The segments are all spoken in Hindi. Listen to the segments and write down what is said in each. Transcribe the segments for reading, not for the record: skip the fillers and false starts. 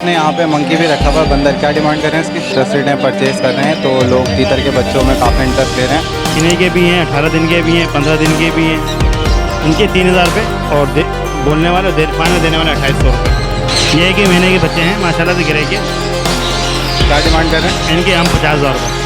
आपने यहाँ पे मंकी भी रखा हुआ है बंदर, क्या डिमांड कर रहे हैं इसकी? इंटरेस्टेड हैं, परचेज कर रहे हैं, तो लोग तीतर के बच्चों में काफ़ी इंटरेस्ट ले रहे हैं। चीनी के भी हैं, 18 दिन के भी हैं, 15 दिन के भी हैं। इनके 3000 रुपये और बोलने वाले फाइनल देने वाले 2800 रुपये। ये एक ही महीने के बच्चे हैं माशाल्लाह से गिरे के। क्या डिमांड कर रहे हैं इनके हम 50,000 रुपये।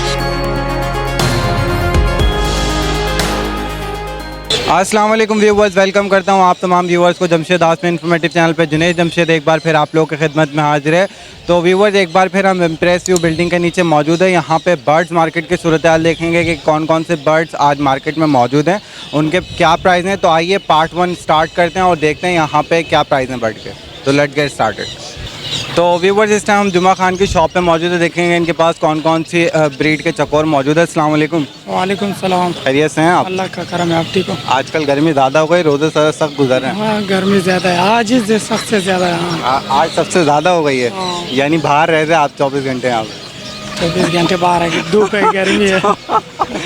अस्सलाम वालेकुम व्यूवर्स, वेलकम करता हूं आप तमाम व्यूवर्स को जमशेद आसमी इन्फॉर्मेटिव चैनल पे। जुनैद जमशेद एक बार फिर आप लोगों की खिदमत में हाजिर है। तो व्यूवर्स, एक बार फिर हम इम्प्रेस व्यू बिल्डिंग के नीचे मौजूद है। यहाँ पे बर्ड्स मार्केट की सूरत हाल देखेंगे कि कौन कौन से बर्ड्स आज मार्केट में मौजूद हैं, उनके क्या प्राइस हैं। तो आइए पार्ट 1 स्टार्ट करते हैं और देखते हैं यहाँ पर क्या प्राइस हैं बर्ड के। तो लेट्स गेट स्टार्टेड। तो व्यूवर्स, इस टाइम हम जुमा खान की शॉप पे मौजूद है, देखेंगे इनके पास कौन कौन सी ब्रीड के चकोर मौजूद है। अस्सलाम वालेकुम। वालेकुम सलाम। खैरियत से हैं आप? अल्लाह का करम है, आप ठीक हो? आजकल गर्मी ज़्यादा हो गई, रोज़े सख्त गुजर रहे हैं। हाँ, गर्मी ज़्यादा है आज, ही सबसे ज़्यादा है। हाँ। आज सबसे ज़्यादा हो गई है। हाँ। यानी बाहर रहते आप 24 घंटे यहाँ पे? 24 घंटे बाहर है, धूप है, गर्मी है।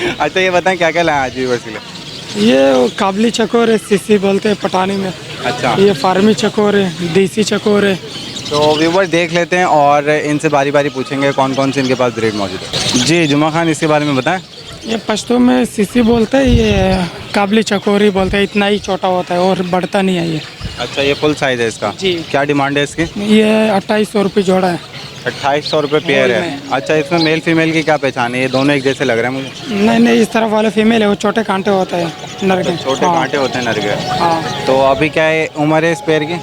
अच्छा, ये बताएं क्या क्या लाए आज व्यूवर्स के लिए? ये काबली चकोर है, सीसी बोलते हैं पटानी में। अच्छा, ये फार्मी चकोर है, देसी चकोर है। तो व्यूवर्स देख लेते हैं और इनसे बारी बारी पूछेंगे कौन कौन से इनके पास ब्रीड मौजूद है। जी जुमा खान, इसके बारे में बताएं। ये पश्तो में सीसी बोलते हैं, ये काबली चकोरी बोलते हैं। इतना ही छोटा होता है और बढ़ता नहीं है ये। अच्छा, ये फुल साइज़ है इसका? जी। क्या डिमांड है इसकी? ये 2800 रुपये जोड़ा है। 2800 रुपये पेयर है। अच्छा, इसमें मेल फीमेल की क्या पहचान है? ये दोनों एक जैसे लग रहे हैं मुझे। नहीं नहीं, इस तरफ वाले फीमेल है, वो छोटे कांटे होते हैं नर के। छोटे कांटे होते हैं नर के। हाँ। तो अभी क्या है उम्र है इस पेयर की?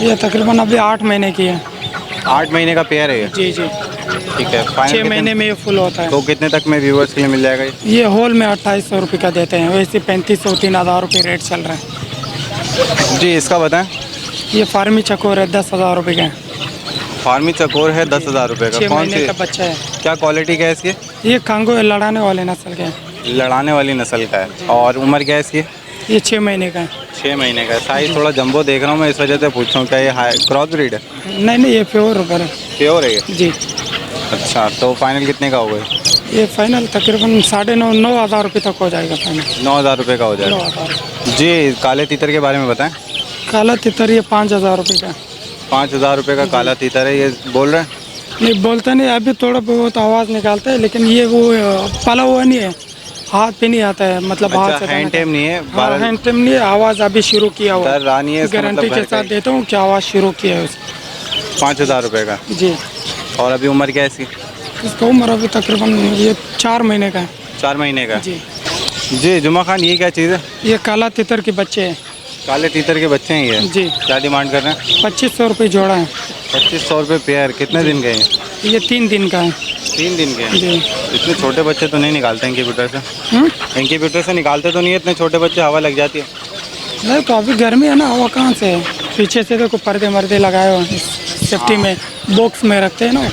ये तकरीबन अभी 8 महीने की है। 8 महीने का पेयर है ये? जी जी। ठीक है। 6 महीने में ये फुल होता है। तो कितने तक में व्यूवर्स के लिए मिल जाएगा ये होल में 2800 रुपये का देते हैं, वैसे 3500 3000 रुपये रेट चल रहा है। जी, इसका बताएं। ये फार्मी चकोर है, 10,000 रुपये का है। फार्मी चकोर है 10,000 रुपये का। 6 कौन महीने सी का बच्चा है। क्या क्वालिटी का है इसकी? ये कांगो है, लड़ाने वाले नस्ल के हैं। लड़ाने वाली नस्ल का है। और उम्र क्या है इसकी? ये 6 महीने का है। 6 महीने का है। साइज थोड़ा जंबो देख रहा हूँ मैं, इस वजह से पूछ रहा हूँ क्या ये हाई क्रॉस ब्रीड है? नहीं नहीं, ये प्योर ऊपर है। प्योर है ये? जी। अच्छा, तो फाइनल कितने का होगा? ये फाइनल तकरीबन 9,500 रुपये तक हो जाएगा फाइनल। 9,000 रुपये का हो जाएगा। 9,000। जी, काले तीतर के बारे में बताएं। काला तितर ये 5,000 रुपये का। 5,000 रुपये का काला तीतर है। ये बोल रहे हैं? नहीं बोलते नहीं, अभी थोड़ा बहुत आवाज़ निकालता है, लेकिन ये वो पला हुआ नहीं है, हाथ पे नहीं आता है, मतलब हाथ अच्छा, से हैंड टेम नहीं है? हैंड टेम नहीं है, आवाज़ अभी शुरू किया हुआ है। रानी है, गारंटी के साथ देता हूँ कि आवाज़ शुरू किया है उसकी। 5,000 रुपये का। जी। और अभी उम्र क्या है इसकी? इसका उम्र अभी तकरीबन ये 4 महीने का है। 4 महीने का। जी। जी जुमा खान, ये क्या चीज़ है? ये काला तितर के बच्चे हैं। काले तीतर के बच्चे हैं ये? जी। क्या डिमांड कर रहे हैं? 2500 रुपये जोड़ा है। 2500 रुपये पेयर। कितने दिन के हैं? ये 3 दिन का है। 3 दिन के हैं। जी। इतने छोटे बच्चे तो नहीं निकालते इंक्यूबेटर से? इंक्यूबेटर से निकालते तो नहीं है इतने छोटे बच्चे? हवा लग जाती है? नहीं, तो अभी गर्मी है ना, हवा कहाँ से है? पीछे से देखो पर्दे मर्दे लगाए हुए हैं, सेफ्टी में बॉक्स में रखते हैं ना,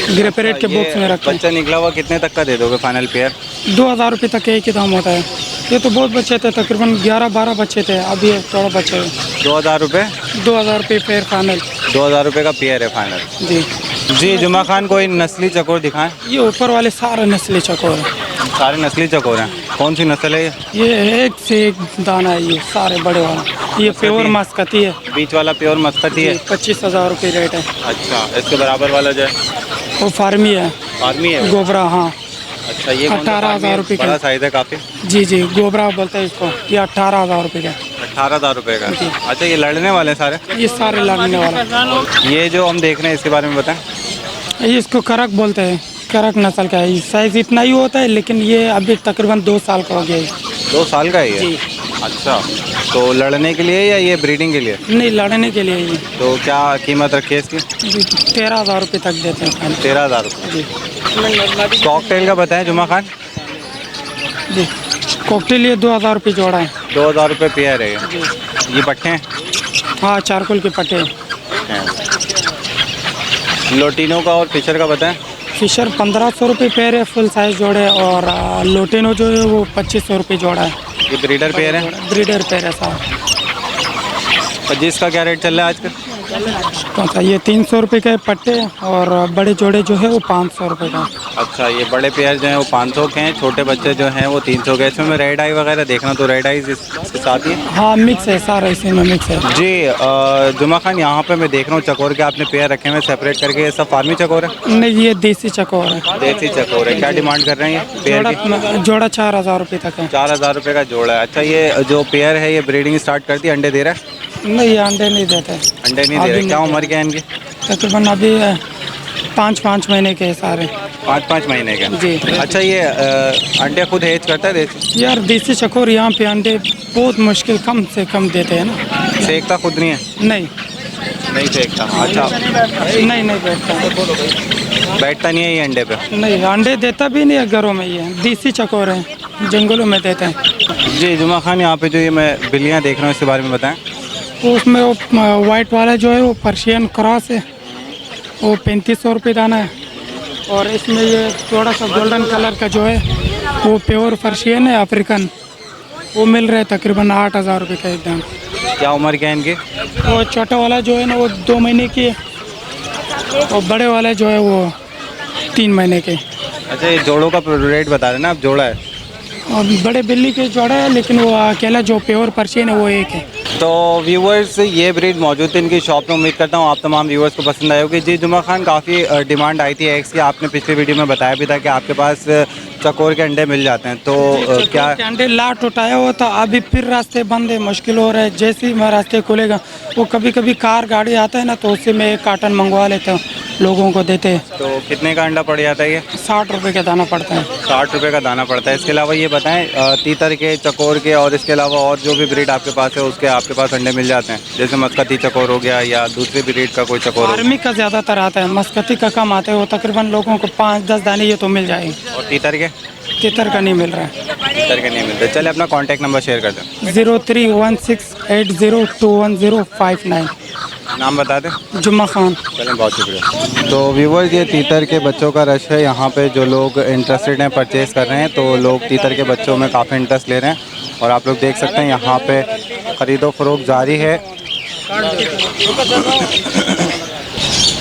ग्रेपरेट के बॉक्स में रखते हैं। बच्चा निकला हुआ कितने तक का दे दोगे फाइनल पेयर? 2,000 रुपये तक एक ही दाम होता है। ये तो बहुत बच्चे थे, तकरीबन 11-12 बच्चे थे, अभी ये थोड़ा बच्चे हैं। 2,000 रुपये? 2,000 रुपये पेयर फाइनल। 2,000 रुपये का पेयर है फाइनल। जी। जी जुमा खान, कोई नस्ली चकोर दिखाएं। ये ऊपर वाले सारे नस्ली चकोर हैं। सारे नस्ली चकोर हैं। कौन सी नस्ल है ये? ये एक से एक दाना है, ये सारे बड़े वाला। ये प्योर मस्कती है। बीच वाला प्योर मस्कती है? 25,000 रुपये रेट है। अच्छा, इसके बराबर वाला जो है वो फार्मी है। आर्मी है? गोबरा, हाँ। अच्छा, ये 18,000 रुपये का। बड़ा साइज है काफ़ी। जी जी, गोबरा बोलते हैं इसको। ये 18,000 रुपये का। 18,000 रुपये का। जी। अच्छा, ये लड़ने वाले हैं सारे? ये सारे लगने वाला। ये जो हम देख रहे हैं इसके बारे में बताएं। ये इसको करक बोलते हैं, करक नस्ल का है। साइज़ इतना ही होता है, लेकिन ये अभी तकरीबन 2 साल का हो गया है। 2 साल का है ये? जी। अच्छा, तो लड़ने के लिए या ये ब्रीडिंग के लिए? नहीं, लड़ने के लिए ये। तो क्या कीमत रखी है इसकी? 13,000 रुपये तक देते हैं। 13,000 रुपये। जी। कॉकटेल का बताएं जुमा खान। जी, कॉकटेल ये 2,000 रुपये जोड़ा है। 2,000 रुपये पेयर है ये? जी। ये पट्टे हैं? हाँ, चारकोल के पट्टे। लोटिनो का और फिशर का बताएं। फिशर 1,500 रुपये पेयर है, फुल साइज जोड़े। और लोटेनो जो है वो 2,500 रुपये जोड़ा है। ये ब्रीडर पेयर है? ब्रीडर पेयर है साहब। और जिसका क्या रेट चल रहा है आजकल? कौन सा ये 300 रुपये के पट्टे और बड़े जोड़े जो है वो 500 रुपये का। अच्छा, ये बड़े पेयर जो हैं वो 500 के हैं, छोटे बच्चे जो हैं वो 300 के हैं। इसमें मैं रेड आई वगैरह देखना, तो रेड आईज इसके साथ ही। हाँ मिक्स है सारा, इसी में मिक्स है। जी जुमा खान, यहाँ पे मैं देख रहा हूँ चकोर के आपने पेयर रखे हुए सेपरेट करके, ये सब फार्मी चकोर है? नहीं ये देसी चकोर है। देसी चकोर है। क्या डिमांड कर रहे हैं ये पेयर की? जोड़ा 4000 रुपये तक है। 4000 रुपये का जोड़ा है। अच्छा, ये जो पेयर है ये ब्रीडिंग स्टार्ट करती है, अंडे दे रहा है? नहीं ये अंडे नहीं देते। अंडे नहीं दे रहे। क्या उम्र क्या है इनकी? तकरीबन अभी 5-5 महीने के सारे। 5-5 महीने के जी। अच्छा, ये अंडे खुद हेज करता है देसी? यार देसी चकोर यहाँ पे अंडे बहुत मुश्किल कम से कम देते हैं ना। सेकता खुद नहीं है? नहीं नहीं सेकता। अच्छा, नहीं बैठता। बैठता नहीं है ये अंडे पे? नहीं अंडे देता भी नहीं है घरों में, ये देसी चकोर है, जंगलों में देते हैं। जी जुमा खान, यहाँ पे जो ये मैं बिल्लियाँ देख रहा हूँ इसके बारे में बताएं। उसमें वो वाइट वाला जो है वो पर्शियन क्रॉस है, वो 3500 रुपये दाना है। और इसमें ये थोड़ा सा गोल्डन कलर का जो है वो प्योर पर्शियन है अफ्रीकन, वो मिल रहा है तकरीबन 8000 रुपये का एकदम। क्या उम्र क्या है इनकी? वो छोटा वाला जो है ना वो 2 महीने की है, और बड़े वाला जो है वो 3 महीने के। अच्छा, ये जोड़ों का रेट बता रहे ना आप? जोड़ा है और बड़े बिल्ली के जोड़ा है, लेकिन वो अकेला जो प्योर पर्शियन है वो एक है। तो व्यूवर्स, ये ब्रीड मौजूद है इनकी शॉप में। उम्मीद करता हूँ आप तमाम व्यूवर्स को पसंद आई होगी। जी जुमा खान, काफ़ी डिमांड आई थी एग्स की, आपने पिछले वीडियो में बताया भी था कि आपके पास चकोर के अंडे मिल जाते हैं, तो क्या के अंडे लाट उठाया हुआ था, अभी फिर रास्ते बंद है, मुश्किल हो रहा है। जैसे ही मैं रास्ते खुलेगा, वो कभी कभी कार गाड़ी आता है ना, तो उससे मैं 1 कार्टन मंगवा लेता हूँ, लोगों को देते हैं। तो कितने का अंडा पड़ जाता है ये? 60 रुपये का दाना पड़ता है। 60 रुपये का दाना पड़ता है। इसके अलावा ये बताएं, तीतर के, चकोर के और इसके अलावा और जो भी ब्रीड आपके पास है उसके आपके पास अंडे मिल जाते हैं? जैसे मस्कती चकोर हो गया या दूसरी ब्रीड का कोई चकोर हो? फार्मी का ज़्यादातर आता है, मस्कती का कम आता है। वो तकरीबन लोगों को 5-10 दाने ये तो मिल जाएंगे। और तीतर के? तितर का नहीं मिल रहा है। तीतर के नहीं मिलते। चलिए अपना कॉन्टैक्ट नंबर शेयर कर दें। 0316802159। नाम बता दें। जुम्मा खान। चलें, बहुत शुक्रिया। तो व्यूवर्स, ये तीतर के बच्चों का रश है यहाँ पे। जो लोग इंटरेस्टेड हैं, परचेज़ कर रहे हैं, तो लोग तीतर के बच्चों में काफ़ी इंटरेस्ट ले रहे हैं। और आप लोग देख सकते हैं यहाँ पे ख़रीदो फरोख्त जारी है।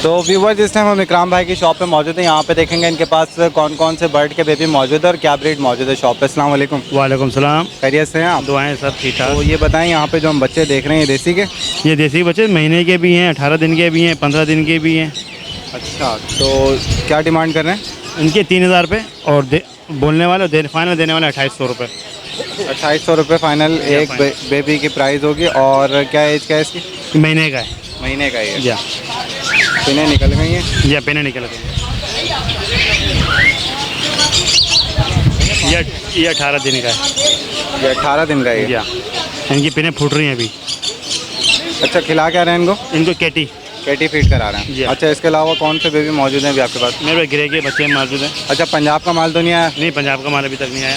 तो व्यूवर्स, इस टाइम हम इकराम भाई की शॉप पे मौजूद है। यहाँ पे देखेंगे इनके पास कौन कौन से बर्ड के बेबी मौजूद है और क्या ब्रीड मौजूद है शॉप पे। अस्सलाम वालेकुम। वालेकुम सलाम। खैरियत से हैं आप? दुआएं सब ठीक ठाक। तो ये बताएं, यहाँ पे जो हम बच्चे देख रहे हैं ये देसी के? ये देसी बच्चे महीने के भी हैं, 18 दिन के भी हैं, 15 दिन के भी हैं। अच्छा, तो क्या डिमांड कर रहे हैं? इनके 3000 रुपये और बोलने वाले फाइनल देने वाले 2800 रुपये। 2800 रुपये फाइनल एक बेबी की प्राइस होगी। और क्या एज क्या है इसकी? महीने का है। महीने का ही है। या पिने निकल गई हैं? या पेने निकल गए। ये 18 दिन का है। ये 18 दिन का ही है। या इनकी पिने फूट रही हैं अभी। अच्छा, खिला क्या रहे हैं इनको? इनको केटी फीड करा रहे हैं। जी। अच्छा, इसके अलावा कौन से बेबी मौजूद हैं अभी आपके पास? मेरे ग्रे के बच्चे मौजूद हैं। अच्छा, पंजाब का माल तो नहीं आया? नहीं, पंजाब का माल अभी तक नहीं आया।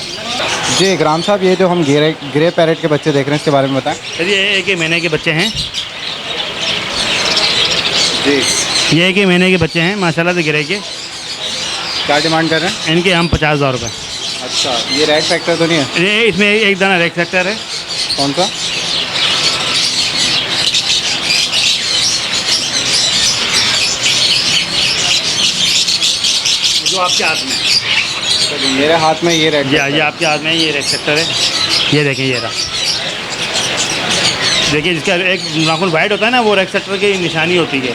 जी इकराम साहब, ये जो हम ग्रे पैरेट के बच्चे देख रहे हैं इसके बारे में बताएं। ये एक ही महीने के बच्चे हैं। जी, ये एक ही महीने के बच्चे हैं माशाल्लाह से ग्रे के। क्या डिमांड कर रहे हैं? इनके हम 50,000 रुपये। अच्छा, ये रेड फैक्टर तो नहीं है? ये इसमें एक दाना रेड फैक्टर है। कौन सा? जो आपके हाथ में है। तो मेरे हाथ में ये रेड। ये आपके हाथ में है, ये रेड सेक्टर है। ये देखें, ये रहा। देखिए, जिसका एक नाखून वाइट होता है ना, वो रेड सेक्टर की निशानी होती है।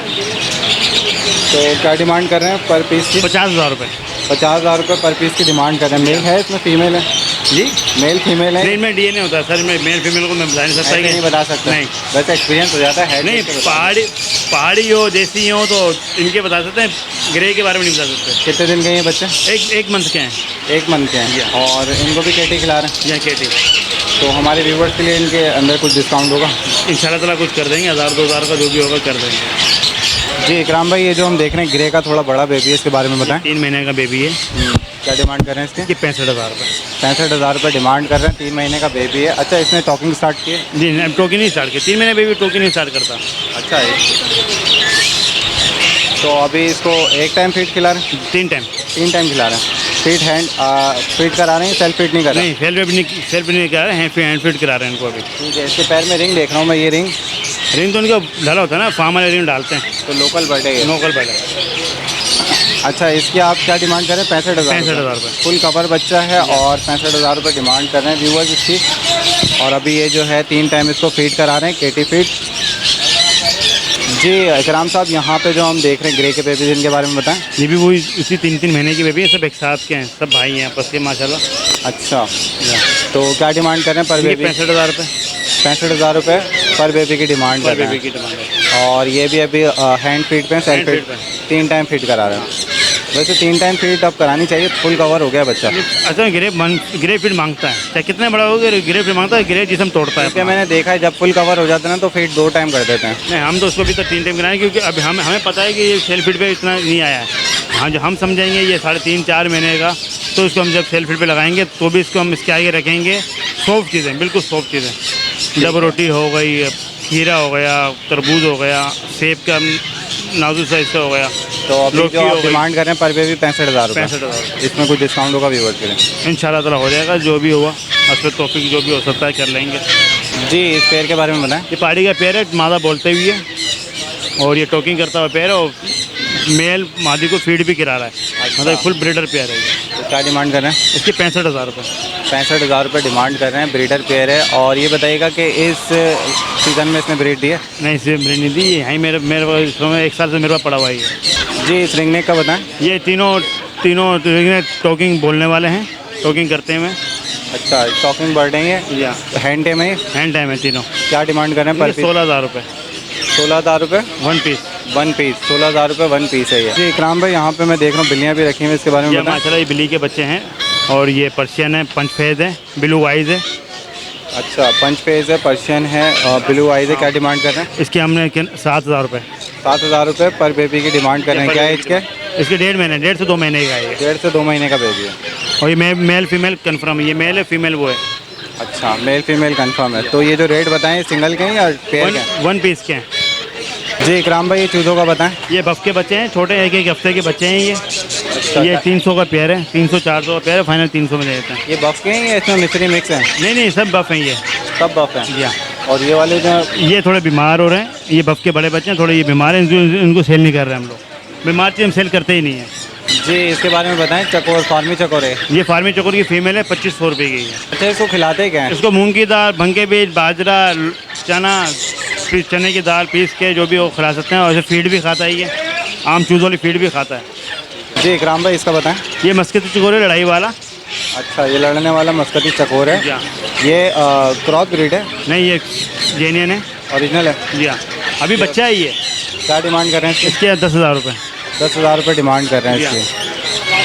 तो क्या डिमांड कर रहे हैं पर पीस की? 50,000 रुपये। 50,000 रुपये पर पीस की डिमांड कर रहे हैं। मेल है इसमें, फीमेल है? जी, मेल फीमेल है? नहीं, में डीएनए होता है सर। मैं मेल फीमेल को मैं बता नहीं सकता। ऐसे नहीं बता सकते? नहीं, वैसे एक्सपीरियंस हो जाता है। नहीं, पहाड़ी हो देसी हो तो इनके बता सकते हैं, ग्रे के बारे में नहीं बता सकते। कितने दिन के हैं ये बच्चे? एक मंथ के हैं। 1 मंथ के हैं। और इनको भी केटी खिला रहे हैं? यहाँ केटी। तो हमारे व्यूवर्स के लिए इनके अंदर कुछ डिस्काउंट होगा? इंशाल्लाह ताला कुछ कर देंगे, 1000-2000 का जो भी होगा कर देंगे। जी इकराम भाई, ये जो हम देख रहे हैं ग्रे का थोड़ा बड़ा बेबी है, इसके बारे में बताएं। 3 महीने का बेबी है। क्या डिमांड कर रहे हैं इसके? ये 65,000 रुपये। 65,000 रुपये डिमांड कर रहे हैं। 3 महीने का बेबी है। अच्छा, इसने टॉकिंग स्टार्ट की है? जी, टोकन नहीं स्टार्ट किया। 3 महीने बेबी टोकन नहीं स्टार्ट करता। अच्छा है। तो अभी इसको एक टाइम फीड खिला रहे हैं? 3 टाइम। 3 टाइम खिला रहे हैं। फीड फीड करा रहे हैं, सेल्फ फीड नहीं कर रहे? नहीं, सेल्फ नहीं करा रहे हैं, हैंड फीड करा रहे हैं इनको अभी। ठीक है। इसके पैर में रिंग देख रहा हूँ मैं, ये रिंग रिंग तो उनका डाला होता है ना, फार्म वाले रिंग डालते हैं, तो लोकल बर्ड है ये। लोकल बर्ड है। अच्छा, इसकी आप क्या डिमांड कर रहे हैं? 65,000। 65,000 रुपये। फुल कवर बच्चा है और 65,000 रुपये डिमांड कर रहे हैं व्यूवर्स इसकी। और अभी ये जो है 3 टाइम इसको फीड करा रहे हैं, केटी फीड। जी इकराम साहब, यहाँ पे जो हम देख रहे हैं ग्रे के बेबीज, इनके बारे में बताएं। ये भी वही उसी 3-3 महीने की बेबी है, सब एक साथ के हैं, सब भाई हैं आपस के माशाल्लाह। अच्छा, तो क्या डिमांड कर रहे हैं पर बेबी? 65,000 रुपये 65,000 रुपये पर बेबी की डिमांड कर रहे बेबी हैं। की डिमांड है। और ये भी अभी हैंड फीड पे, सेल्फ Hand फीड feed पे। 3 टाइम फीड करा रहे हैं। वैसे 3 टाइम फीड अब करानी चाहिए, फुल कवर हो गया बच्चा। अच्छा, ग्रे फीड मांगता है, चाहे कितने बड़ा हो गया ग्रे फीड मांगता है, ग्रे जिसम तोड़ता है क्योंकि अपना। मैंने देखा है जब फुल कवर हो जाता है ना तो फीड 2 टाइम कर देते हैं। नहीं, हम तो उसको भी तो 3 टाइम कराएं, क्योंकि अभी हमें पता है कि ये सेल्फ फीड पे इतना नहीं आया है। हाँ, जो हम समझेंगे ये 3.5-4 महीने का, तो इसको हम जब सेल्फ फीड पे लगाएंगे तो भी इसको हम इसके आगे रखेंगे सॉफ्ट चीज़ें, बिल्कुल सॉफ्ट चीज़ें। जब रोटी हो गई, खीरा हो गया, तरबूज हो गया, सेब का नाजुक सा हिस्सा हो गया। तो अभी लौकी जो हो आप गई। डिमांड कर रहे हैं पर बेबी 65,000 रुपये। 65,000 इसमें कुछ डिस्काउंट होगा व्यूवर्स के लिए? इंशाल्लाह ताला हो जाएगा, जो भी होगा उस पर टॉपिक जो भी हो सकता है कर लेंगे। जी इस पेड़ के बारे में बताएं। ये पहाड़ी का पेड़ है, मादा बोलते हुए है, और ये टोकिंग करता हुआ पेड़ है, और मेल मादी को फीड भी करा रहा है। मतलब फुल ब्रीडर पेयर है ये। तो क्या डिमांड कर रहे हैं? इसके 65,000 रुपये 65,000 रुपये डिमांड कर रहे हैं, ब्रीडर पेयर है। और ये बताइएगा कि इस सीज़न में इसने ब्रीड दी है? नहीं, इसे ब्रीड नहीं दी, यहीं मेरे पास 1 साल से मेरे पास पड़ा हुआ है ये। जी इस रिंगनेक का बताएं। ये तीनों टोकिंग बोलने वाले हैं, टोकिंग करते हैं। अच्छा, टॉकिंग बर्ड है ये, या हैंड टेम है ये? हैंड टाइम है तीनों। क्या डिमांड कर रहे हैं पर पीस? 16,000 रुपये 16,000 रुपये 1 पीस। 1 पीस। 16,000 रुपये 1 पीस है ये। जी इकराम भाई, यहाँ पे मैं देख रहा हूँ बिल्लियाँ भी रखी हुई हैं, इसके बारे में ये बताएं। माशाल्लाह ये बिल्ली के बच्चे हैं, और ये पर्शियन है, पंचफेज है, ब्लू आइज है। अच्छा, पंच फेज है, पर्शियन है और ब्लू आइज है। क्या डिमांड कर रहे हैं? इसके हमने 7,000 रुपये 7,000 रुपये पर बेबी की डिमांड कर रहे हैं। क्या एज के? इसके 1.5 से 2 महीने का है ये। 1.5 से 2 महीने का बेबी है। और ये मेल फीमेल कंफर्म है, ये मेल है, फीमेल वो है। अच्छा, मेल फीमेल कंफर्म है। तो ये जो रेट बताएं सिंगल के हैं या पेयर के हैं? 1 पीस के हैं। जी इकराम भाई, ये चूज़ों का बताएं। ये बफ के बच्चे हैं, छोटे 1-1 हफ्ते के बच्चे हैं ये 300 का पेयर है, 300-400 का पेयर है, फाइनल 300 में दे देते हैं। ये बफ के हैं या इसमें मिस्री मिक्स हैं? नहीं, सब बफ हैं ये। सब बफ हैं। जी हाँ। और ये वाले जो ये थोड़े बीमार हो रहे हैं, ये बफ के बड़े बच्चे हैं, थोड़े ये बीमार हैं, इनको सेल नहीं कर रहे हैं हम लोग। बीमार चीज़ हम सेल करते ही नहीं हैं। जी इसके बारे में बताएं। चकोर, फार्मी चकोर है ये फार्मी चकोर की फीमेल है, 2500 रुपये की है। अच्छा, इसको खिलाते क्या हैं? इसको मूंग की दाल, भंग के बीज, बाजरा, चना, फिर चने की दाल पीस के जो भी वो खिला सकते हैं। और इसे फीड भी खाता है, ये आम चूज़ वाली फीड भी खाता है। जी इकराम भाई, इसका बताएं। ये मस्कती चकोर है, लड़ाई वाला। अच्छा, ये लड़ने वाला मस्कती चकोर है। जी हाँ। ये क्रॉस ब्रीड है? नहीं, ये जेनियन है। ओरिजिनल है? जी हाँ, अभी बच्चा है ये। क्या डिमांड कर रहे हैं इसकी? इसके 10,000 रुपये 10,000 रुपये डिमांड कर रहे हैं जी इसकी।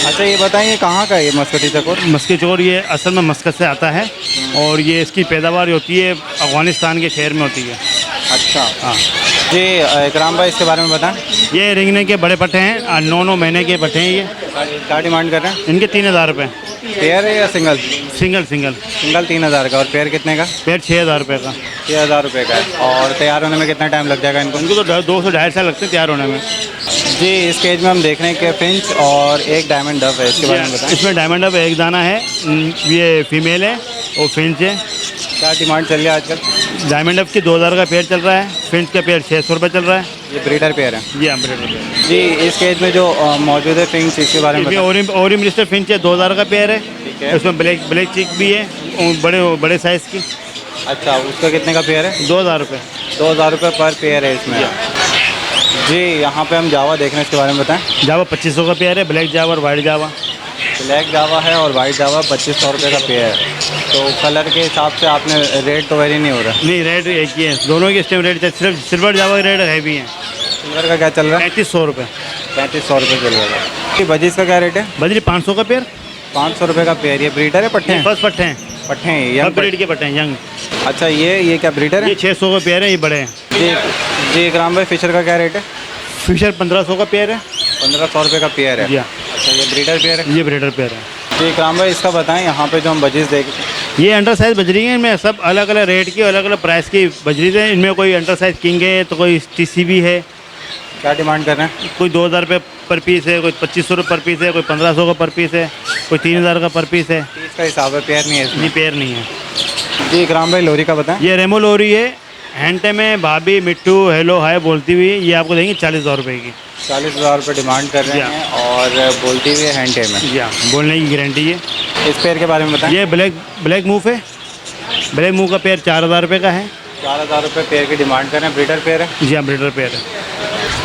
अच्छा, ये बताइए कहाँ का है ये मस्कती चकोर? मस्की चकोर ये असल में मस्कत से आता है, और ये इसकी पैदावार होती है अफ़गानिस्तान के शहर में होती है। अच्छा हाँ। जी इकराम भाई, इसके बारे में बताएं। ये रिंगने के बड़े पट्टे हैं, 9 महीने के पट्टे हैं ये। क्या डिमांड कर रहे हैं? इनके 3,000 रुपये पेयर है या सिंगल? सिंगल। सिंगल 3,000 का। और पेयर कितने का? पेड़ 6,000 रुपये का। 6,000 रुपये का है। और तैयार होने में कितना टाइम लग जाएगा इनको? उनको तो 2 से 2.5 साल लगते हैं तैयार होने में। जी इस केज में हम देख रहे हैं कि फिंच और एक डायमंड डव है, इसके बारे में बताएं। इसमें डायमंड अब एक दाना है, ये फीमेल है और फिंच है। क्या डिमांड चल रही है आजकल? डायमंड अब की 2,000 का पेड़ चल रहा है, फिंच का पेड़ 600 रुपये चल रहा है। ये ब्रीडर पेयर है? जी हाँ, ब्रीडर। जी इस केज में जो मौजूद है फिंच, इसके बारे में बताएं। ओरिम लिस्टर फिंच है, 2,000 का पेड़ है। ठीक है। उसमें ब्लैक चिक भी है, बड़े साइज़ की। अच्छा, उसका कितने का पेयर है? 2,000 रुपये 2,000 रुपये पर पेयर है इसमें। जी यहाँ पे हम जावा देख रहे हैं, इसके बारे में बताएं। जावा 2500 का पेयर है, ब्लैक जावा और वाइट जावा। ब्लैक जावा है और वाइट जावा 2,500 रुपये का पेयर है। तो कलर के हिसाब से आपने रेट तो वेरी नहीं हो रहा? नहीं, रेट एक ही है, दोनों के स्टेम रेट। सिर्फ सिल्वर जावा के रेट हैवी हैं। सिल्वर का क्या चल रहा है? 3500 रुपये 3500 रुपये चल रहा है। ये बजीज का क्या रेट है? बजरी 500 का पेयर। 500 रुपये का पेयर। ये ब्रीडर है पट्टे हैं? फर्स्ट पट्टे हैं, पट्टे हैं सब यंग ब्रीड के पट्टे हैं, यंग। अच्छा, ये क्या ब्रीडर है? ये 600 का पेयर है, ये बड़े हैं। जी इकराम भाई, फिशर का क्या रेट है? फिशर 1500 का पेयर है। 1,500 रुपये का पेयर है। जी हाँ, अच्छा, ये ब्रीडर पेयर है? ये ब्रीडर पेयर है। जी इकराम भाई, इसका बताएं। यहाँ पे जो हम बजीज देख, ये अंडर साइज़ बजरी है, इनमें सब अलग अलग रेट की, अलग अलग प्राइस की बजरी है। इनमें कोई अंडर साइज़ किंग है, तो कोई TCB है। क्या डिमांड कर रहे हैं? कोई 2,000 रुपये पर पीस है, कोई 2,500 रुपये पर पीस है, कोई 1,500 का पर पीस है, कोई 3,000 का पर पीस है। इसका हिसाब है, पेयर नहीं है इसमें? ये पेयर नहीं है। जी इकराम भाई, लोरी का बताएं। ये रेमो लोरी है, हैंटे में भाभी मिट्टू हेलो हाय बोलती हुई ये आपको देंगे 40,000 रुपये की। 40,000 रुपये डिमांड कर रहे जी हाँ। हैं और बोलती हुई हैंडे में। जी हाँ, बोलने की गारंटी है। इस पेयर के बारे में बताएं। ये ब्लैक मूव है। ब्लैक मूव का पेयर 4,000 रुपये का है। 4,000 रुपये पेयर की डिमांड कर रहे हैं, ब्रीडर पेयर है। जी हाँ, ब्रीडर पेयर है।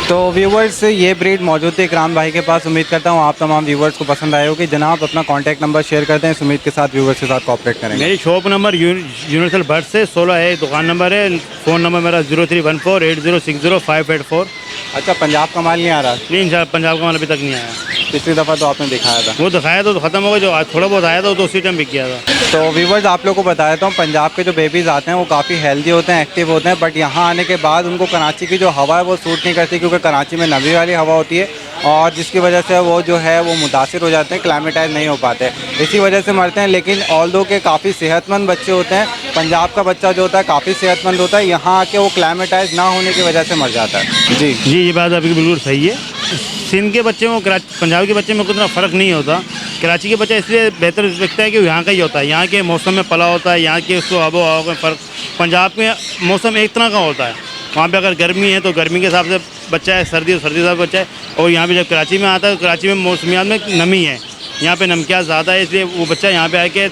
तो व्यूवर्स ये ब्रीड मौजूद थी इकराम भाई के पास। उम्मीद करता हूँ आप तमाम व्यूवर्स को पसंद आए होगी। जनाब अपना कॉन्टैक्ट नंबर शेयर करते हैं, इस उम्मीद के साथ व्यूवर्स के साथ कॉपरेट करेंगे। मेरी शॉप नंबर यूनिवर्सल बर्ड से 16 है, दुकान नंबर है। फ़ोन नंबर मेरा 031480600584। अच्छा, पंजाब का माल नहीं आ रहा? नहीं सर, पंजाब का माल अभी तक नहीं आया। पिछली दफ़ा तो आपने दिखाया था। वो दिखाया तो ख़त्म हो गया, जो आज थोड़ा बहुत आया था तो उसी टाइम बिक गया था। तो व्यूवर्स आप लोग को बता देता हूँ, पंजाब के जो बेबीज़ आते हैं वो काफ़ी हेल्दी होते हैं, एक्टिव होते हैं, बट यहाँ आने के बाद उनको कराची की जो हवा है वो सूट नहीं करती, क्योंकि कराची में नमी वाली हवा होती है और जिसकी वजह से वो जो है वो मुतासिर हो जाते हैं, क्लाइमेटाइज नहीं हो पाते, इसी वजह से मरते हैं। लेकिन ऑल्दो के काफ़ी सेहतमंद बच्चे होते हैं। पंजाब का बच्चा जो होता है काफ़ी सेहतमंद होता है, यहाँ आके वो क्लाइमेटाइज ना होने की वजह से मर जाता है। जी जी, ये बात आपकी बिल्कुल सही है। सिंध के बच्चे में पंजाब के बच्चे में उतना फ़र्क नहीं होता। कराची के बच्चा इसलिए बेहतर दिखता है कि यहाँ का ही होता है, यहाँ के मौसम में पला होता है, यहाँ के उसको आबो हवा में फ़र्क। पंजाब में मौसम एक तरह का होता है, वहाँ पे अगर गर्मी है तो गर्मी के हिसाब से बच्चा है, सर्दी तो सर्दी के हिसाब से बच्चा है। और यहाँ पे जब कराची में आता है तो कराची में मौसमियात में नमी है, यहाँ पे नमकियात ज़्यादा है, इसलिए वो बच्चा यहाँ पे आके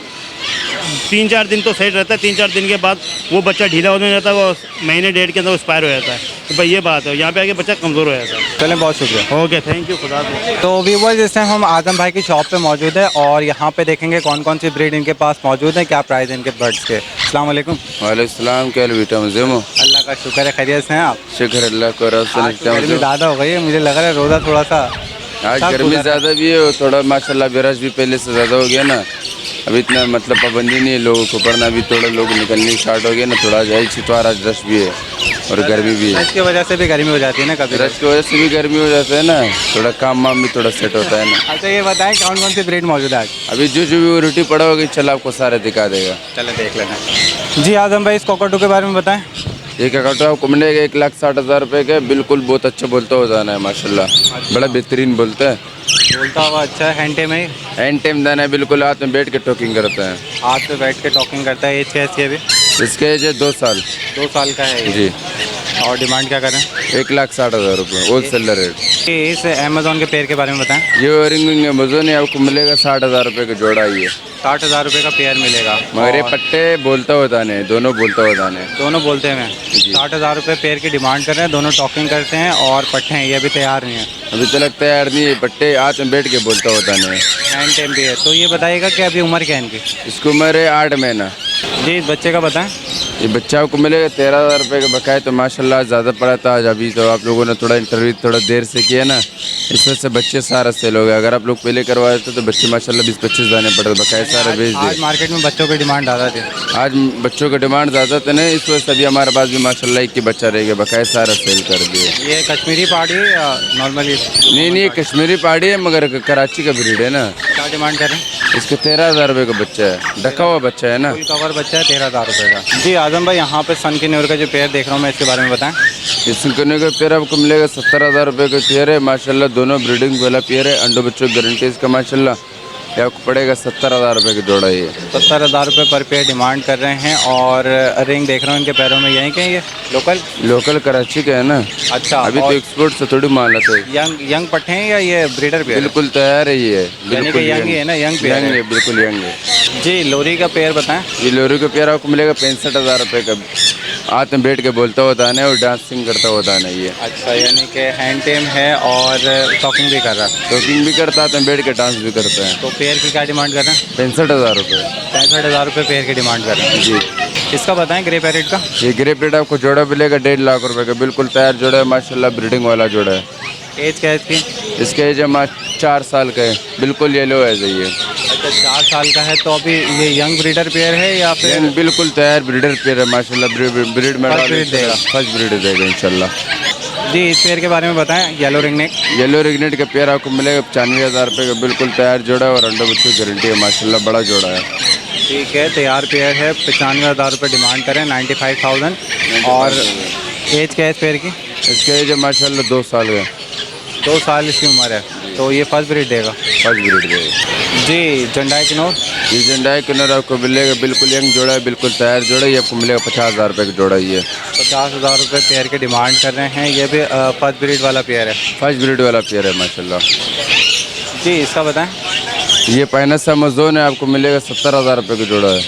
3-4 दिन तो सही रहता है। 3-4 दिन के बाद वो बच्चा ढीला होने जाता है, वो महीने डेढ़ के अंदर एक्सपायर हो जाता है। तो भाई ये बात है, यहाँ पे आके बच्चा कमज़ोर हो जाता है। चलें, बहुत शुक्रिया। ओके, थैंक यू, खुदा हाफ़िज़। तो व्यूवर्स इस टाइम हम आज़म भाई की शॉप पे मौजूद है और यहाँ पे देखेंगे कौन कौन सी ब्रीड इनके पास मौजूद है, क्या प्राइस इनके बर्ड्स के। अस्सलाम वालेकुम। वालेकुम सलाम। क्या बेटा मजे में? अल्लाह का शुक्र है, खैरियत से हैं आप? शुक्र अल्लाह को। आज तो गर्मी ज़्यादा हो गई है, मुझे लग रहा है रोज़ा थोड़ा सा आज सब गर्मी गुजर रहा है। ज़्यादा भी है और थोड़ा माशाल्लाह बिरज भी पहले से ज़्यादा हो गया ना। अभी इतना मतलब पाबंदी नहीं है लोगों को, वरना अभी थोड़ा लोग निकलने स्टार्ट हो गए ना। थोड़ा आज छिटवार, आज रश भी है और गर्मी भी है। रश की वजह से भी गर्मी हो जाती है ना कभी। रश की वजह से भी गर्मी हो जाता है ना, थोड़ा काम वाम भी थोड़ा सेट होता है ना। अच्छा ये बताएं कौन कौन सी ब्रीड मौजूद है आज? अभी जो भी रोटी पड़ा होगी चल आपको सारे दिखा देगा। चले देख लेना। जी आज़म भाई इस कोकोटू के बारे में बताएं। एक अकाउंट आपको मिलेगा 1,60,000 रुपये का। बिल्कुल बहुत अच्छा बोलता हो जाना है माशाल्लाह, बड़ा बेहतरीन बोलता है। बोलता हुआ अच्छा है, हैंटे में एंड टाइम दाना है, बिल्कुल हाथ में बैठ के टॉकिंग करता है। हाथ पे बैठ के टॉकिंग करता है। एज कैसी है अभी? इसके एज है 2 साल। 2 साल का है ये। जी। और डिमांड क्या करें? 1,60,000 रुपये होलसेलर रेट। इस अमेज़ॉन के पेयर के बारे में बताएं। ये रिंग अमेज़ोन है, आपको मिलेगा 60,000 रुपये का जोड़ा ही है। 60,000 रुपये का पेयर मिलेगा। मगर ये और पट्टे बोलता हुआ दाने, दोनों बोलता हुआ दाने। दोनों बोलते हैं 60,000 रुपये पेयर की डिमांड कर रहे हैं, दोनों टॉकिंग करते हैं और पट्टे हैं, ये अभी तैयार नहीं है। अभी तक तैयार नहीं है, पट्टे हाथ में बैठ के बोलता हुआ दाने। हैंड टाइम भी है। तो ये बताइएगा कि अभी उम्र क्या है इनकी? इसकी उम्र है 8 महीना। जी इस बच्चे का बताएं। ये बच्चा आपको मिलेगा 13,000 रुपये का बकाया। तो माशाल्लाह ज़्यादा पड़ा था आज। अभी तो आप लोगों ने थोड़ा इंटरव्यू थोड़ा देर से किया ना, इस वजह से बच्चे सारा सेल हो गए। अगर आप लोग पहले करवा देते तो बच्चे माशाल्लाह 20-25 दाने पड़े, बकाया सारे बेच आज दिए। मार्केट में बच्चों की डिमांड ज़्यादा थी। आज बच्चों का डिमांड ज़्यादा था ना, इस वजह से अभी हमारे पास भी माशाल्लाह एक ही बच्चा रह गया, बकाया सारा सेल कर दिए। ये कश्मीरी पहाड़ी है या नॉर्मली? नहीं ये कश्मीरी पहाड़ी है, मगर कराची का ब्रीड है ना। क्या डिमांड कर रहे हैं? इसका 13,000 रुपये का बच्चा है, ढका हुआ बच्चा है ना। फुल कवर बच्चा है 13,000 रुपये का। जी आज़म भाई यहाँ पे सन की न्यूर का जो पेयर देख रहा हूँ मैं, इसके बारे में बताएं। इस करने का पेयर आपको मिलेगा 70,000 रुपये का पेयर है माशाल्लाह। दोनों ब्रीडिंग वाला पेयर है, अंडों बच्चों की गारंटी इसका माशाल्लाह। ये आपको पड़ेगा 70,000 रुपये का जोड़ा। ये 70,000 रुपये पर पेयर डिमांड कर रहे हैं। और रिंग देख रहा हूँ इनके पैरों में, यहीं कहीं ये लोकल कराची का है ना। अच्छा अभी तो एक्सपोर्ट से थोड़ी माल आता है। यंग पट्टे हैं या ये ब्रीडर पेयर? बिल्कुल तैयार है ये, यानी कि बिल्कुल यंग ही है ना, यंग पेयर यंग है। है, बिल्कुल यंग है। जी लोरी का पेयर बताएं। ये लोरी का पेयर आपको मिलेगा 65,000 रुपये का। हाथ में बैठ के बोलता हुआ दाना है और डांसिंग करता हुआ दाना है ये। अच्छा यानी कि हैंड टेम है और टॉकिंग भी कर रहा है। टॉकिंग भी करता है, हाथ में बैठ के डांस भी करता है। तो पेयर की क्या डिमांड कर रहे हैं? 65,000 रुपये। 65,000 रुपये पेयर की डिमांड कर रहे हैं। जी। इसका बताएं ग्रे पैरेट का। ये ग्रे पेट आपको जोड़ा मिलेगा 1.5 लाख रुपए का। बिल्कुल तैयार जोड़ा है माशाल्लाह, ब्रीडिंग वाला जोड़ा है। एज क्या है इसकी? इसका एज है 4 साल का है, बिल्कुल येलो है ये। अच्छा 4 साल का है। तो अभी ये यंग ब्रीडर पेयर है या फिर? बिल्कुल तैयार ब्रीडर पेयर है माशाल्लाह। ब्रीड में First breed देगा। फर्स्ट ब्रीड देगा इंशाल्लाह। जी इस पेयर के बारे में बताएं। Yellow ringneck. येलो रिग्नेट का पेयर आपको मिलेगा 95,000 रुपये का। बिल्कुल तैयार जोड़ा है और अंडा बच्चों की गारंटी है माशाल्लाह, बड़ा जोड़ा है। ठीक है तैयार पेयर है। 95,000 रुपये डिमांड करें, 95,000। और एज क्या है इस पेयर की? इसका एज है माशाल्लाह 2 साल का। 2 साल इसकी उम्र है। तो ये फर्स्ट ब्रीड देगा। फर्स्ट ब्रीड देगा जी जंडाई किनोर, ये झंडाई किन्नर आपको मिलेगा बिल्कुल यंग जोड़ा है, बिल्कुल तैयार जोड़ा है। ये आपको मिलेगा 50,000 रुपये का जोड़ा। ये 50,000 रुपये पेयर की डिमांड कर रहे हैं। ये भी फर्स्ट ब्रीड वाला पेयर है। फर्स्ट ब्रीड वाला पेयर है माशाल्लाह। जी इसका बताएं। ये पाइनस अमेजोन है, आपको मिलेगा 70,000 रुपये का जोड़ा है।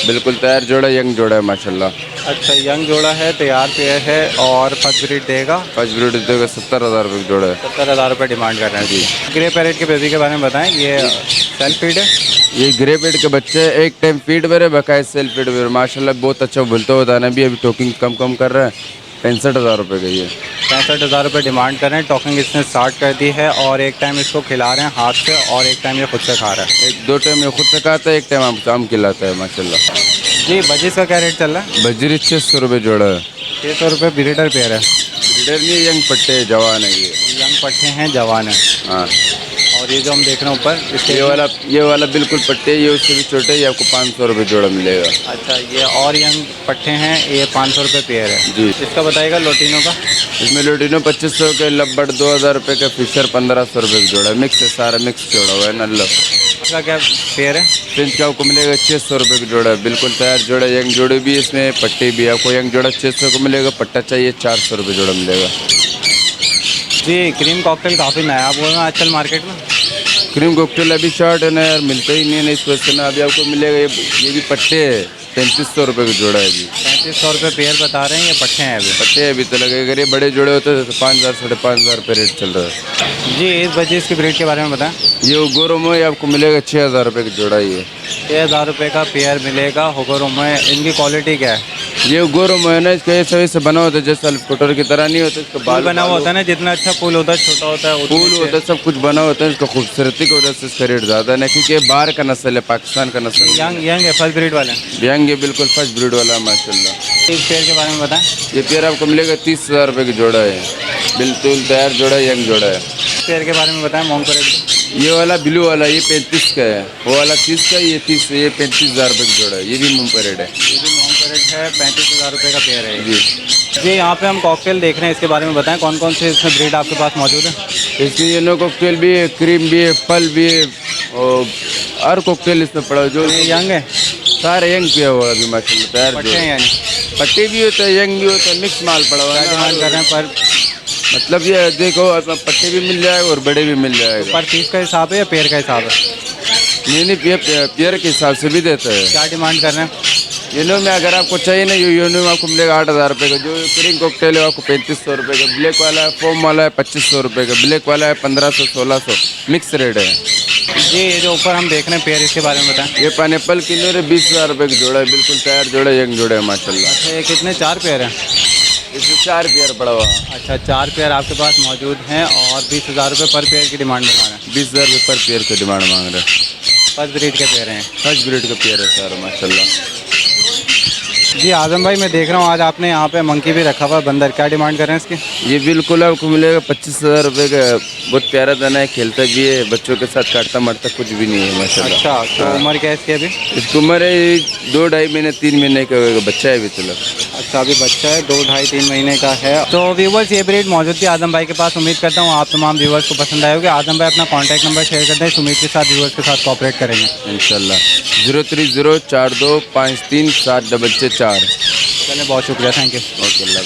बिल्कुल तैयार जोड़ा है, यंग जोड़ा है माशाल्लाह। अच्छा यंग जोड़ा है, तैयार पेयर है और फर्स्ट ब्रीड देगा। फर्स्ट ब्रीड देगा 70,000 रुपये का जोड़ा है। 70,000 रुपये डिमांड कर रहे हैं जी। ग्रे पैरेट के बेबी के बारे में बताएं। ये सेल्फ फीड है। ये ग्रे पेड के बच्चे एक टाइम फीड पर है, बकायद सेल्फ फीड पर माशाल्लाह बहुत अच्छा बोलते होता है ना। अभी टोकिंग कम कर रहा है। 65,000 रुपये का ये 65,000 रुपये डिमांड कर रहे हैं। टॉकिंग इसने स्टार्ट कर दी है और एक टाइम इसको खिला रहे हैं हाथ से और एक टाइम ये खुद से खा रहा है। एक दो टाइम ये खुद से खाता है, एक टाइम आम खिलाता है माशाल्लाह। जी बजिस का क्या रेट चल रहा है। बजरी 600 रुपये जोड़ा है। 600 रुपये ब्रीडर पेयर है। ब्रीडर नहीं, यंग पट्टे है, जवान है ये। यंग पट्टे हैं, जवान है। हाँ और ये जो हम देख रहे हैं ऊपर इसके ये वाला बिल्कुल पट्टे, ये उससे भी छोटे, ये आपको 500 रुपये जोड़ा मिलेगा। अच्छा ये और यंग पट्टे हैं, ये 500 रुपये पेयर है जी। इसका बताइएगा लोटिनो का। इसमें लोटिनो 2500 के, लब्बड़ 2,000 रुपये का, फिशर 1,500 रुपये का जोड़ा है। मिक्स है, सारा मिक्स जोड़ा हुआ है नल्ला। इसका क्या पेयर है। फ्रेंच का आपको मिलेगा 600 रुपये का जोड़ा है। बिल्कुल तैयार जोड़ा, यंग जोड़े भी इसमें, पट्टे भी। आपको यंग जोड़ा 600 को मिलेगा, पट्टा चाहिए 400 रुपये जोड़ा मिलेगा। जी क्रीम कॉकटेल काफ़ी नया बोल रहे हैं आजकल मार्केट में। क्रीम कॉकटेल अभी शॉर्ट है ना यार, मिलता ही नहीं है ना इस वजह से ना। अभी आपको मिलेगा ये भी पट्टे है, 3500 रुपये का जोड़ा है अभी। 3500 रुपये पेयर बता रहे हैं, ये पट्टे हैं अभी। पट्टे अभी तो लगेगा। अगर ये बड़े जोड़े होते तो 5,000 5,500 रुपये रेट चल रहा है। जी इस बजे इसकी ब्रीड के बारे में बताएं। ये गोरोमो है, आपको मिलेगा 6,000 रुपये का जोड़ा। ये 6,000 रुपये का पेयर मिलेगा होगरों में। इनकी क्वालिटी क्या है। ये गोरोमो है ना, इसका ये सभी से बना होता है, जैसे अल्फकोटर की तरह नहीं होता। इसका बाल बना हुआ होता है ना, जितना अच्छा फूल होता है छोटा होता है फूल होता है, सब कुछ बना होता है। इसका खूबसूरती की वजह से इसका रेट ज़्यादा है ना, क्योंकि ये बाहर का नस्ल है, पाकिस्तान का नस्ल है। यंग है, फर्स्ट ब्रीड वाले। यंग है, बिल्कुल फर्स्ट ब्रीड वाला है माशाल्लाह। इस पेयर के बारे में बताएं। ये पेयर आपको मिलेगा 30,000 रुपये का जोड़ा है। बिल्कुल तैयार जोड़ा है, यंग जोड़ा है। पेयर के बारे में बताएं। मोंगरेट ये वाला ब्लू वाला ये 35 का है, वो वाला 30 का, ये 30, ये 35,000 रुपये का जोड़ा है। ये भी मोंगरेट है। ये भी मोंगरेट है, 35,000 रुपये का पेयर है जी। जी यहाँ पे हम कॉकटेल देख रहे हैं, इसके बारे में बताएं। कौन कौन से इसमें ब्रीड आपके पास मौजूद है। इसमें येलो कॉकटेल भी है, क्रीम भी है, पल भी है और हर कॉकटेल इसमें पड़ा है। जो ये यंग है, सारे यंग पिया हुआ अभी माशाल्लाह तैयार पट्टे जोड़ा हैं है। यानी। पट्टे भी होता है, यंग भी होता है, मिक्स माल पड़ा हुआ है। डिमांड कर रहे हैं पर मतलब ये देखो, पट्टे भी मिल जाएगा और बड़े भी मिल जाएगा। पर पीस का हिसाब है या पेयर का हिसाब है। नहीं पेयर के हिसाब से भी देता है। क्या डिमांड कर रहे हैं। येलो में अगर आपको चाहिए ना, येलो में आपको मिलेगा 8,000 रुपये का। जो क्रीम कॉकटेल है आपको 3500 रुपये का। ब्लैक वाला है, फोम वाला है 2500 रुपये का। ब्लैक वाला है 1500 1600, मिक्स रेट है। जी ये जो ऊपर हम देख रहे हैं पेयर, इसके बारे में बताएं। ये पाइनएप्पल किलो है, 20,000 रुपये का जोड़ा है। बिल्कुल तैयार जोड़ा है, यंग जोड़ा है माशाल्लाह। अच्छा ये कितने, 4 पेयर हैं। इसमें 4 पेयर पड़ा हुआ है। अच्छा 4 पेयर आपके पास मौजूद हैं और 20,000 रुपये पर पेयर की डिमांड बता रहे हैं। 20,000 रुपये पर पेयर का डिमांड मांग रहे हैं। फर्स्ट ब्रीड के पेयर हैं। फर्स्ट ब्रीड का पेयर है सारा माशाल्लाह। जी आजम भाई मैं देख रहा हूँ आज आपने यहाँ पे मंकी भी रखा हुआ है, बंदर। क्या डिमांड कर रहे हैं इसकी। ये बिल्कुल आपको मिलेगा 25,000 रुपये का। बहुत प्यारा दाना है, खेलता भी है, बच्चों के साथ काटता मरता कुछ भी नहीं है माशाल्लाह। अच्छा तो उम्र क्या है इसकी अभी। इसकी उम्र है 2 ढाई महीने 3 महीने का बच्चा है अभी तो। अच्छा अभी बच्चा है, 2 ढाई 3 महीने का है। तो व्यूवर्स ये ब्रीड मौजूद थी आजम भाई के पास। उम्मीद करता हूँ आप तमाम व्यूवर्स को पसंद आए होगी। आजम भाई अपना कॉन्टैक्ट नंबर शेयर करते हैं, उम्मीद के साथ व्यूवर्स के साथ कॉपरेट करेंगे इंशाल्लाह। 03042537664। चलिए बहुत शुक्रिया, थैंक यू। ओके अल्लाह।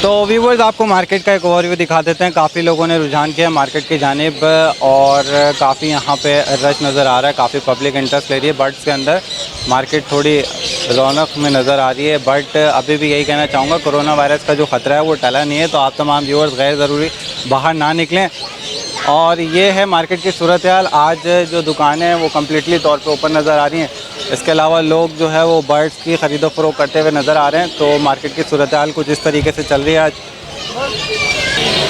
तो व्यूवर्स आपको मार्केट का एक ओवरव्यू दिखा देते हैं। काफ़ी लोगों ने रुझान किया मार्केट की जानिब और काफ़ी यहाँ पे रश नज़र आ रहा है, काफ़ी पब्लिक इंटरेस्ट ले रही है बर्ड्स के अंदर। मार्केट थोड़ी रौनक में नज़र आ रही है, बट अभी भी यही कहना चाहूँगा कोरोना वायरस का जो ख़तरा है वो टला नहीं है। तो आप तमाम व्यूवर्स गैर ज़रूरी बाहर ना निकलें। और ये है मार्केट की सूरत हाल। आज जो दुकानें हैं वो कम्प्लीटली तौर पे ओपन नज़र आ रही हैं। इसके अलावा लोग जो है वो बर्ड्स की ख़रीदो फरोख्त करते हुए नज़र आ रहे हैं। तो मार्केट की सूरत हाल कुछ इस तरीके से चल रही है आज।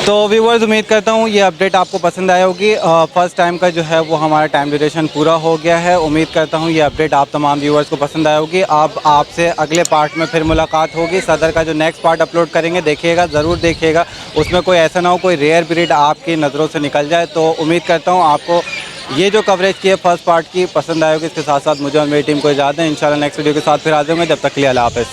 तो व्यूवर्स उम्मीद करता हूँ ये अपडेट आपको पसंद आई होगी। फ़र्स्ट टाइम का जो है वो हमारा टाइम ड्यूरेशन पूरा हो गया है। उम्मीद करता हूँ ये अपडेट आप तमाम व्यूवर्स को पसंद आई होगी। अब आपसे अगले पार्ट में फिर मुलाकात होगी। सदर का जो नेक्स्ट पार्ट अपलोड करेंगे देखिएगा, ज़रूर देखिएगा। उसमें कोई ऐसा ना हो कोई रेयर ब्रीड आपकी नज़रों से निकल जाए। तो उम्मीद करता हूँ आपको ये जो कवरेज की है फर्स्ट पार्ट की पसंद आए होगी। इसके साथ साथ मुझे और मेरी टीम को इजाज़त दें। इंशाल्लाह नेक्स्ट वीडियो के साथ फिर आ जाऊँगा। जब तक के लिए अल्लाह हाफ़िज़।